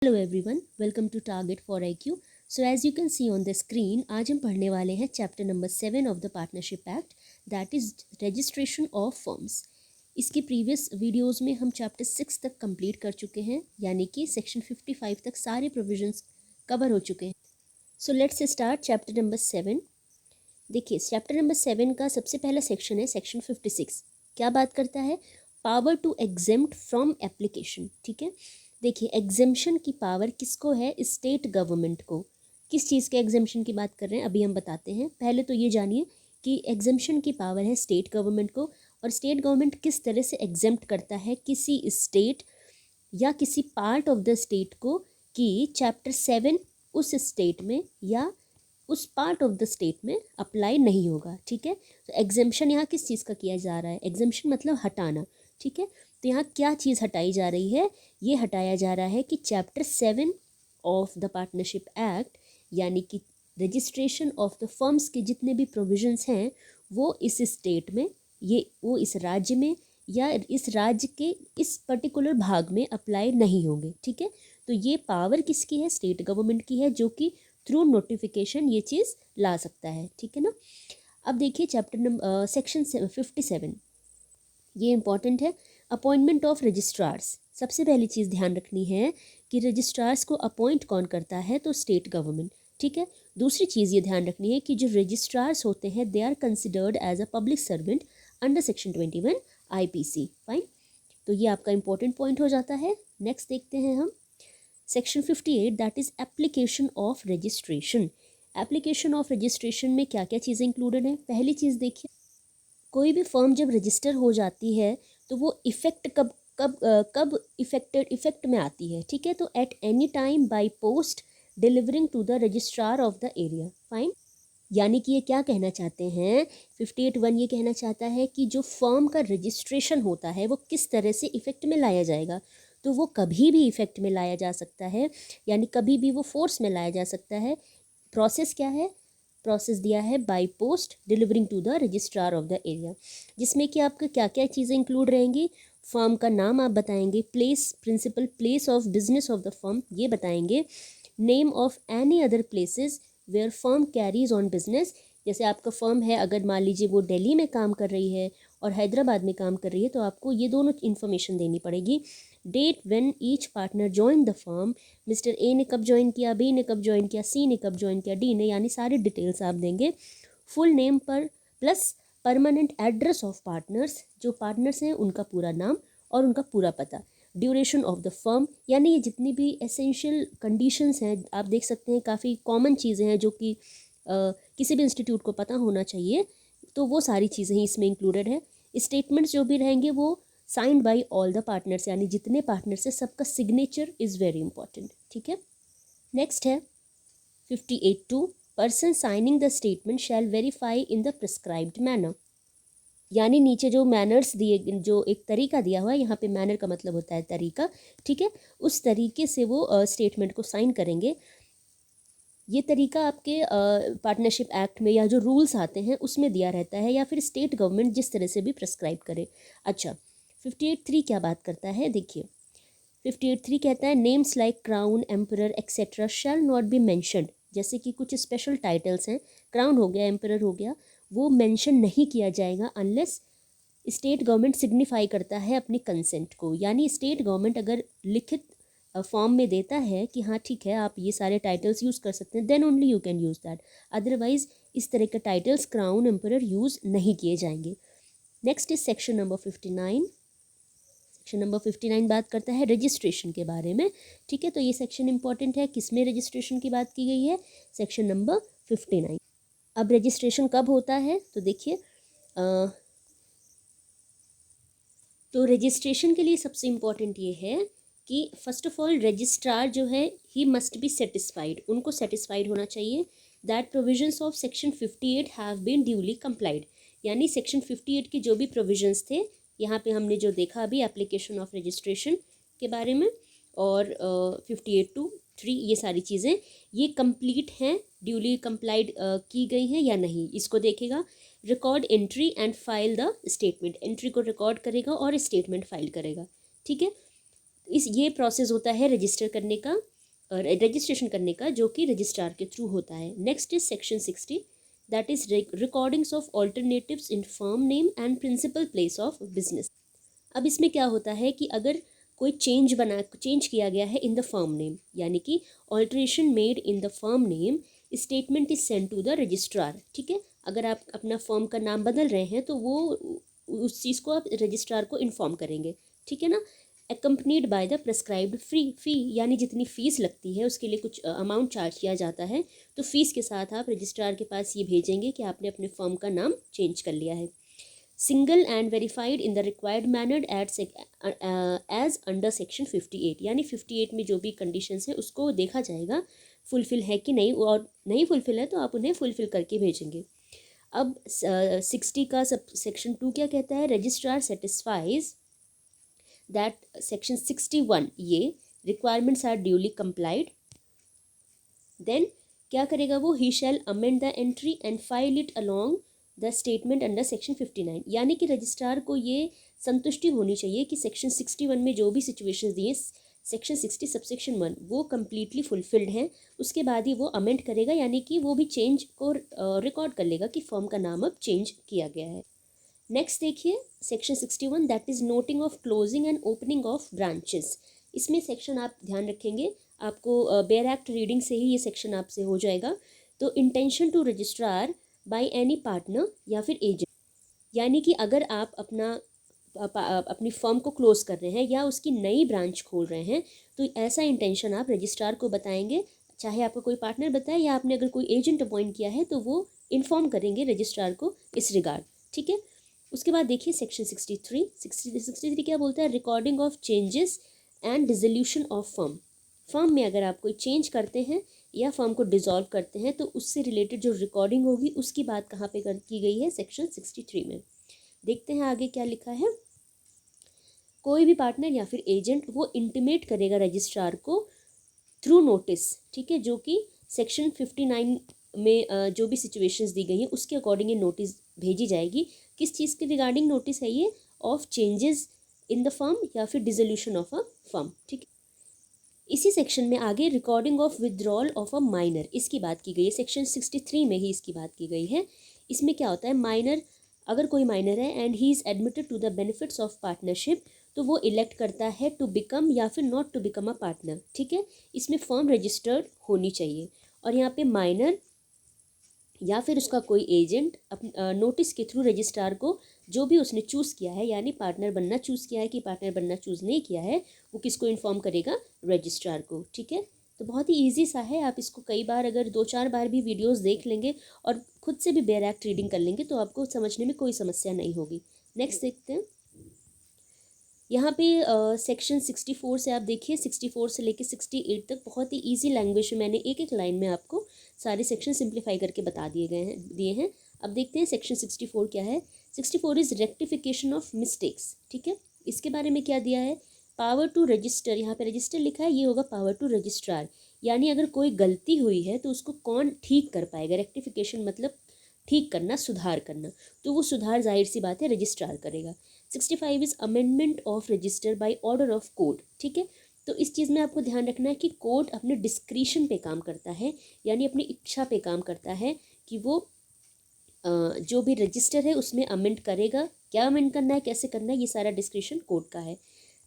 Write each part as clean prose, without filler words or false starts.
Hello everyone, welcome to target for IQ। So as you can see on the screen, आज हम पढ़ने वाले हैं chapter number 7 of the partnership act, that is registration of firms. इसके previous videos में हम chapter 6 तक complete कर चुके हैं, यानी कि सेक्शन 55 तक सारे प्रोविजंस कवर हो चुके हैं। So let's start chapter number 7। देखिए, चैप्टर नंबर 7 का सबसे पहला सेक्शन है सेक्शन 56। क्या बात करता है? Power to exempt from application. ठीक है, देखिए एग्जेम्पशन की पावर किसको है? स्टेट गवर्नमेंट को। किस चीज़ के एग्जेम्पशन की बात कर रहे हैं अभी हम बताते हैं। पहले तो ये जानिए कि एग्जेम्पशन की पावर है स्टेट गवर्नमेंट को, और स्टेट गवर्नमेंट किस तरह से एग्जेम्प्ट करता है किसी स्टेट या किसी पार्ट ऑफ द स्टेट को कि चैप्टर 7 उस स्टेट में या उस पार्ट ऑफ द स्टेट में अप्लाई नहीं होगा। ठीक है, तो एग्जेम्पशन यहाँ किस चीज़ का किया जा रहा है? एग्जेम्पशन मतलब हटाना। ठीक है, तो यहाँ क्या चीज़ हटाई जा रही है? ये हटाया जा रहा है कि chapter 7 of the partnership act, यानी कि रजिस्ट्रेशन ऑफ द फर्म्स के जितने भी प्रोविजंस हैं वो इस स्टेट में, वो इस राज्य में या इस राज्य के इस पर्टिकुलर भाग में अप्लाई नहीं होंगे। ठीक है, तो ये पावर किसकी है? स्टेट गवर्नमेंट की है, जो कि थ्रू नोटिफिकेशन ये चीज़ ला सकता है। ठीक है ना। अब देखिए चैप्टर नंबर सेक्शन 57, ये इंपॉर्टेंट है। Appointment of registrars. सबसे पहली चीज़ ध्यान रखनी है कि रजिस्ट्रार्स को अपॉइंट कौन करता है? तो स्टेट गवर्नमेंट। ठीक है, दूसरी चीज़ ये ध्यान रखनी है कि जो रजिस्ट्रार्स होते हैं they are considered as a public servant under section 21 IPC। Fine, तो ये आपका इंपॉर्टेंट पॉइंट हो जाता है। नेक्स्ट देखते हैं हम section 58, that is application of registration. Application of registration में क्या क्या चीज़ें इंक्लूडेड हैं? पहली चीज़ देखिए, कोई भी फर्म जब रजिस्टर हो जाती है तो वो इफ़ेक्ट कब इफ़ेक्ट में आती है? ठीक है, तो at any time by post delivering to the registrar of the area. Fine, यानी कि ये क्या कहना चाहते हैं? 58(1) ये कहना चाहता है कि जो फर्म का रजिस्ट्रेशन होता है वो किस तरह से इफ़ेक्ट में लाया जाएगा। तो वो कभी भी इफ़ेक्ट में लाया जा सकता है, यानी कभी भी वो फोर्स में लाया जा सकता है। प्रोसेस क्या है? प्रोसेस दिया है by post delivering to the registrar of the area, जिसमें कि आपका क्या क्या चीज़ें इंक्लूड रहेंगी। फर्म का नाम आप बताएंगे, place, principal place of business of the firm ये बताएंगे, name of any other places where firm carries on business. जैसे आपका फर्म है, अगर मान लीजिए वो दिल्ली में काम कर रही है और हैदराबाद में काम कर रही है, तो आपको ये दोनों इन्फॉर्मेशन देनी पड़ेगी। Date when each partner join the firm, mister A ने कब ज्वाइन किया, बी ने कब ज्वाइन किया, सी ने कब ज्वाइन किया, डी ने, यानी सारी डिटेल्स आप देंगे। फुल नेम पर plus permanent address of partners, जो पार्टनर्स हैं उनका पूरा नाम और उनका पूरा पता। ड्यूरेशन ऑफ द फर्म, यानी ये जितनी भी एसेंशियल कंडीशंस हैं आप देख सकते हैं, काफ़ी कॉमन चीज़ें हैं जो कि किसी भी इंस्टीट्यूट को पता होना चाहिए, तो वो सारी चीज़ें ही इसमें इंक्लूडेड है। स्टेटमेंट्स जो भी रहेंगे वो signed by all the partners, यानी जितने पार्टनर्स है सबका सिग्नेचर इज़ वेरी इंपॉर्टेंट। ठीक है, नेक्स्ट है 58(2), person signing the statement shall verify in the prescribed manner. यानी नीचे जो मैनर्स दिए, जो एक तरीका दिया हुआ है, यहाँ पे मैनर का मतलब होता है तरीका। ठीक है, उस तरीके से वो स्टेटमेंट को साइन करेंगे। ये तरीका आपके पार्टनरशिप एक्ट में या जो रूल्स आते हैं उसमें दिया रहता है, या फिर स्टेट गवर्नमेंट जिस तरह से भी प्रिस्क्राइब करे। अच्छा, 58(3) क्या बात करता है? देखिए 58(3) कहता है names like crown, emperor etcetera shall not be mentioned. जैसे कि कुछ स्पेशल टाइटल्स हैं, क्राउन हो गया, एम्परर हो गया, वो मेंशन नहीं किया जाएगा अनलेस स्टेट गवर्नमेंट सिग्निफाई करता है अपनी कंसेंट को। यानी स्टेट गवर्नमेंट अगर लिखित फॉर्म में देता है कि हाँ ठीक है आप ये सारे टाइटल्स यूज़ कर सकते हैं, then only you can use that. Otherwise इस तरह के टाइटल्स क्राउन, एम्परर यूज़ नहीं किए जाएंगे। Next is section number 59। Section number 59 बात करता है रजिस्ट्रेशन के बारे में। ठीक है, तो ये सेक्शन इंपॉर्टेंट है। किसमें रजिस्ट्रेशन की बात की गई है? Section number 59। अब रजिस्ट्रेशन कब होता है? तो देखिए तो रजिस्ट्रेशन के लिए सबसे इम्पॉर्टेंट ये है कि फर्स्ट ऑफ ऑल रजिस्ट्रार जो है ही मस्ट बी सेटिस्फाइड, उनको सेटिस्फाइड होना चाहिए that provisions of section 58 have been duly complied. यानी सेक्शन 58 के जो भी प्रोविजंस थे, यहाँ पे हमने जो देखा अभी एप्लीकेशन ऑफ रजिस्ट्रेशन के बारे में, और 58(2)(3) ये सारी चीज़ें ये कंप्लीट हैं, ड्यूली कंप्लाइड की गई हैं या नहीं, इसको देखेगा। Record entry and file the statement, entry को रिकॉर्ड करेगा और स्टेटमेंट फाइल करेगा। ठीक है, ये प्रोसेस होता है रजिस्टर करने का। रजिस्ट्रेशन करने का, जो कि रजिस्ट्रार के थ्रू होता है। Next is section 60, that is recordings of alternatives in firm name and principal place of business. अब इसमें क्या होता है कि अगर कोई चेंज किया गया है इन द फर्म नेम, यानी कि alteration made in the firm name, statement is send to the registrar. ठीक है, अगर आप अपना फर्म का नाम बदल रहे हैं तो वो उस चीज़ को आप रजिस्ट्रार को इन्फॉर्म करेंगे। ठीक है ना, एकम्पनीड बाय द प्रेस्क्राइब्ड फी, यानी जितनी फ़ीस लगती है उसके लिए कुछ अमाउंट चार्ज किया जाता है, तो फीस के साथ आप रजिस्ट्रार के पास ये भेजेंगे कि आपने अपने फर्म का नाम चेंज कर लिया है। Single and verified in the required manner as under section 58, यानी 58 में जो भी कंडीशंस हैं उसको देखा जाएगा फुलफ़िल है कि नहीं, और नहीं फुलफ़िल है तो आप उन्हें फुलफ़िल करके भेजेंगे। अब 60 का सब सेक्शन 2 क्या कहता है, रजिस्ट्रार सेटिस्फाइज दैट सेक्शन 61 ये requirements are duly complied, then क्या करेगा वो, he shall amend the entry and file it along the statement under section 59, यानी कि रजिस्ट्रार को ये संतुष्टि होनी चाहिए कि सेक्शन 61 में जो भी सिचुएशंस दिए सेक्शन 60 सबसेक्शन 1 वो कम्प्लीटली फुलफिल्ड हैं, उसके बाद ही वो अमेंड करेगा, यानी कि वो भी चेंज को रिकॉर्ड कर लेगा कि फर्म का नाम अब चेंज किया गया है। नेक्स्ट देखिए section 61, that is noting of closing and opening of branches. इसमें सेक्शन आप ध्यान रखेंगे, आपको बेयर एक्ट रीडिंग से ही ये सेक्शन आपसे हो जाएगा। तो intention to registrar by any partner या फिर एजेंट, यानी कि अगर आप अपनी फर्म को क्लोज कर रहे हैं या उसकी नई ब्रांच खोल रहे हैं, तो ऐसा इंटेंशन आप रजिस्ट्रार को बताएंगे, चाहे आपका कोई पार्टनर बताए या आपने अगर कोई एजेंट अपॉइंट किया है तो वो इन्फॉर्म करेंगे रजिस्ट्रार को इस रिगार्ड। ठीक है, उसके बाद देखिए सेक्शन 63 क्या बोलता है, recording of changes and dissolution of firm. Firm में अगर आप कोई चेंज करते हैं या फर्म को डिसॉल्व करते हैं तो उससे रिलेटेड जो रिकॉर्डिंग होगी उसकी बात कहाँ पे की गई है, सेक्शन 63 में। देखते हैं आगे क्या लिखा है। कोई भी पार्टनर या फिर एजेंट वो इंटीमेट करेगा रजिस्ट्रार को थ्रू नोटिस, ठीक है, जो कि सेक्शन 59 में जो भी सिचुएशंस दी गई हैं उसके अकॉर्डिंग ये नोटिस भेजी जाएगी। किस चीज़ के रिगार्डिंग नोटिस है ये, of changes in the firm या फिर डिसोल्यूशन ऑफ अ फर्म। ठीक है, इसी सेक्शन में आगे recording of withdrawal of a minor, इसकी बात की गई है, सेक्शन 63 में ही इसकी बात की गई है। इसमें क्या होता है, माइनर, अगर कोई माइनर है and he is admitted to the benefits of partnership, तो वो इलेक्ट करता है टू बिकम या फिर not to become a partner. ठीक है, इसमें फर्म रजिस्टर्ड होनी चाहिए, और यहाँ पे माइनर या फिर उसका कोई एजेंट नोटिस के थ्रू रजिस्ट्रार को जो भी उसने चूज़ किया है, यानी पार्टनर बनना चूज़ किया है कि पार्टनर बनना चूज़ नहीं किया है, वो किसको इन्फॉर्म करेगा, रजिस्ट्रार को। ठीक है, तो बहुत ही ईजी सा है, आप इसको कई बार अगर 2-4 बार भी वीडियोस देख लेंगे और खुद से भी बेयर एक्ट रीडिंग कर लेंगे तो आपको समझने में कोई समस्या नहीं होगी। नेक्स्ट देखते हैं, यहाँ पे सेक्शन 64 से आप देखिए 64 से लेके 68 तक बहुत ही इजी लैंग्वेज में मैंने एक एक लाइन में आपको सारे सेक्शन सिंप्लीफाई करके बता दिए हैं। अब देखते हैं सेक्शन 64 क्या है। 64 इज़ रेक्टिफिकेशन ऑफ मिस्टेक्स। ठीक है, इसके बारे में क्या दिया है, पावर टू रजिस्टर, यहाँ पे रजिस्टर लिखा है, ये होगा पावर टू रजिस्ट्रार, यानी अगर कोई गलती हुई है तो उसको कौन ठीक कर पाएगा। रेक्टिफिकेशन मतलब ठीक करना, सुधार करना, तो वो सुधार जाहिर सी बात है रजिस्ट्रार करेगा। 65 is amendment of register by order of court. ठीक है, तो इस चीज़ में आपको ध्यान रखना है कि कोर्ट अपने डिस्क्रिशन पे काम करता है, यानी अपनी इच्छा पे काम करता है कि वो जो भी रजिस्टर है उसमें अमेंड करेगा, क्या अमेंड करना है, कैसे करना है, ये सारा डिस्क्रिशन कोर्ट का है।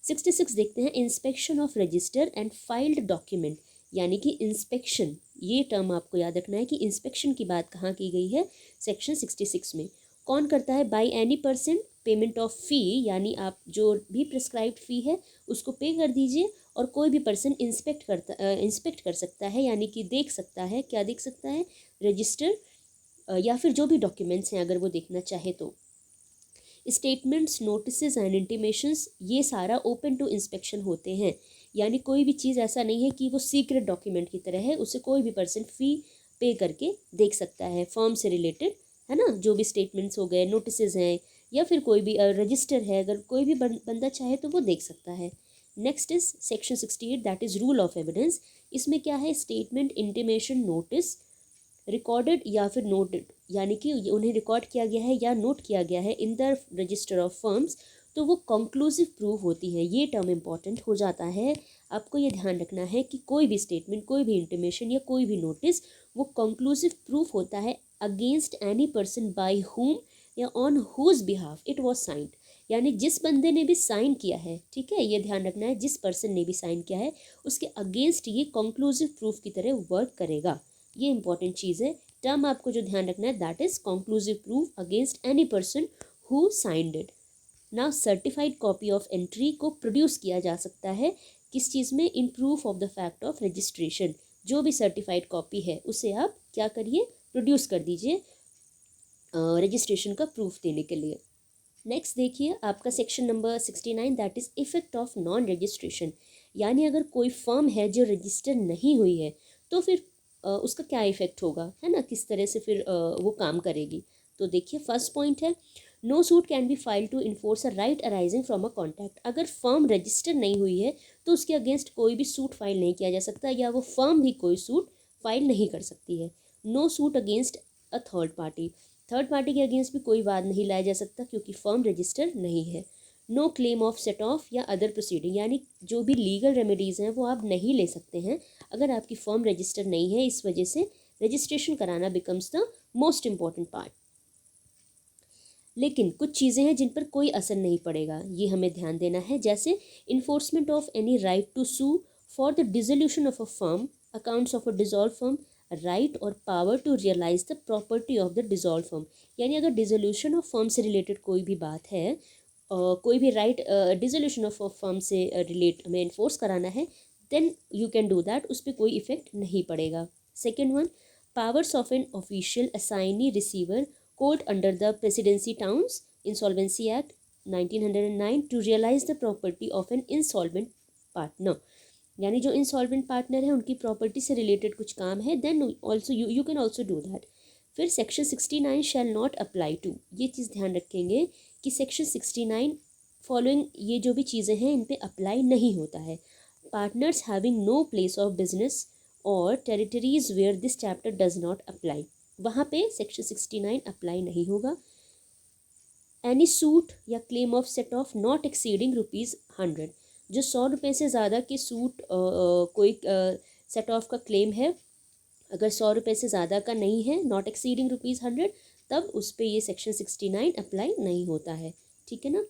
66 देखते हैं, inspection of register and filed document, यानी कि इंस्पेक्शन, ये टर्म आपको याद रखना है कि इंस्पेक्शन की बात कहाँ की गई है, सेक्शन 66 में। कौन करता है, by any person payment of fee, यानी आप जो भी प्रिस्क्राइब्ड फ़ी है उसको पे कर दीजिए, और कोई भी पर्सन इंस्पेक्ट कर सकता है, यानी कि देख सकता है, क्या देख सकता है, रजिस्टर या फिर जो भी डॉक्यूमेंट्स हैं अगर वो देखना चाहे तो। स्टेटमेंट्स, नोटिस एंड इंटीमेशंस, ये सारा ओपन टू इंस्पेक्शन होते हैं, यानी कोई भी चीज़ ऐसा नहीं है कि वो सीक्रेट डॉक्यूमेंट की तरह है, उसे कोई भी पर्सन फ़ी पे करके देख सकता है, फॉर्म से रिलेटेड है ना, जो भी स्टेटमेंट्स हो गए, नोटिस हैं, या फिर कोई भी रजिस्टर है, अगर कोई भी बंदा चाहे तो वो देख सकता है। Next is section 68, that is rule of evidence. इसमें क्या है, स्टेटमेंट, इंटीमेशन, नोटिस रिकॉर्डेड या फिर नोटेड, यानी कि उन्हें रिकॉर्ड किया गया है या नोट किया गया है in the register of firms, तो वो कंक्लूसिव प्रूफ होती है। ये टर्म इम्पॉर्टेंट हो जाता है। आपको ये ध्यान रखना है कि कोई भी स्टेटमेंट, कोई भी इंटीमेशन या कोई भी नोटिस वो कंक्लूसिव प्रूफ होता है against any person by whom या on whose behalf it was signed. यानी जिस बंदे ने भी साइन किया है, ठीक है, ये ध्यान रखना है, जिस पर्सन ने भी साइन किया है उसके अगेंस्ट ये कंक्लूसिव प्रूफ की तरह वर्क करेगा। ये इंपॉर्टेंट चीज़ है। टर्म आपको जो ध्यान रखना है that is conclusive proof against any person who signed it. Now certified copy of entry को प्रोड्यूस किया जा सकता है किस चीज़ में? In proof of the fact of registration. जो भी सर्टिफाइड कॉपी है उसे आप क्या करिए, प्रोड्यूस कर दीजिए रजिस्ट्रेशन का प्रूफ देने के लिए। नेक्स्ट देखिए आपका section number 69 that is effect of non registration. यानी अगर कोई फर्म है जो रजिस्टर नहीं हुई है तो फिर उसका क्या इफेक्ट होगा, है ना, किस तरह से फिर वो काम करेगी। तो देखिए फर्स्ट पॉइंट है no suit can be file to enforce a right arising from a contract. अगर फर्म रजिस्टर नहीं हुई है तो उसके अगेंस्ट कोई भी सूट फाइल नहीं किया जा सकता या वो फर्म भी कोई सूट फाइल नहीं कर सकती है। No suit against a third party. Third party के अगेंस्ट भी कोई वाद नहीं लाया जा सकता क्योंकि फर्म रजिस्टर नहीं है। No claim of set off या अदर प्रोसीडिंग। यानी जो भी लीगल रेमेडीज़ हैं वो आप नहीं ले सकते हैं अगर आपकी फर्म रजिस्टर नहीं है। इस वजह से रजिस्ट्रेशन कराना becomes the most important part. लेकिन कुछ चीज़ें हैं जिन पर कोई असर नहीं पड़ेगा, ये हमें ध्यान देना है। जैसे enforcement of any right to sue for the dissolution of a firm, accounts of a dissolve firm, right और power to realise the property of the dissolve firm. यानी अगर डिसोल्यूशन ऑफ फर्म से रिलेटेड कोई भी बात है, कोई भी राइट डिसोल्यूशन ऑफ फर्म से रिलेट हमें इन्फोर्स कराना है, then you can do that, उस पर कोई इफेक्ट नहीं पड़ेगा। Second one, powers of N official assignee receiver court under the presidency towns insolvency act 1909 to realise the property of an insolvent partner. यानी जो इंसॉल्वेंट पार्टनर है उनकी property से रिलेटेड कुछ काम है, then also you can also do that. फिर section 69 shall not apply to. ये चीज़ ध्यान रखेंगे कि सेक्शन 69 फॉलोइंग ये जो भी चीज़ें हैं इन पे अप्लाई नहीं होता है। Partners having no place of business और territories where this chapter does not apply, वहाँ पे सेक्शन 69 अप्लाई नहीं होगा। एनी सूट या claim of set off not exceeding ₹100। जो 100 रुपये से ज़्यादा के सूट कोई सेट ऑफ का क्लेम है, अगर 100 रुपये से ज़्यादा का नहीं है, नॉट एक्सीडिंग ₹100, तब उस पर ये सेक्शन 69 अप्लाई नहीं होता है। ठीक है ना।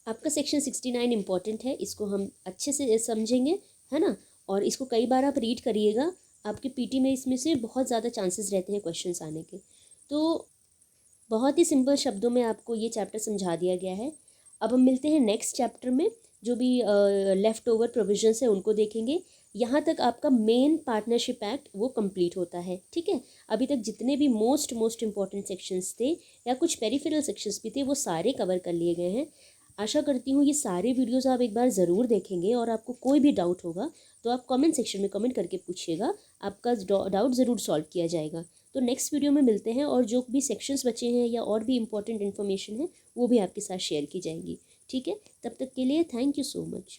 आपका सेक्शन 69 इम्पॉर्टेंट है, इसको हम अच्छे से समझेंगे, है ना। और इसको कई बार आप रीड करिएगा, आपके पीटी में इसमें से बहुत ज़्यादा चांसेस रहते हैं क्वेश्चंस आने के। तो बहुत ही सिंपल शब्दों में आपको ये चैप्टर समझा दिया गया है। अब हम मिलते हैं नेक्स्ट चैप्टर में, जो भी लेफ़्ट ओवर प्रोविजंस है उनको देखेंगे। यहाँ तक आपका मेन पार्टनरशिप एक्ट वो कंप्लीट होता है। ठीक है, अभी तक जितने भी मोस्ट इम्पॉर्टेंट सेक्शंस थे या कुछ पेरिफेरल सेक्शंस भी थे वो सारे कवर कर लिए गए हैं। आशा करती हूँ ये सारे वीडियोज़ आप एक बार ज़रूर देखेंगे और आपको कोई भी डाउट होगा तो आप कमेंट सेक्शन में कमेंट करके पूछिएगा, आपका डाउट ज़रूर सॉल्व किया जाएगा। तो नेक्स्ट वीडियो में मिलते हैं और जो भी सेक्शंस बचे हैं या और भी इंपॉर्टेंट इन्फॉर्मेशन है वो भी आपके साथ शेयर की जाएगी। ठीक है, तब तक के लिए थैंक यू सो मच।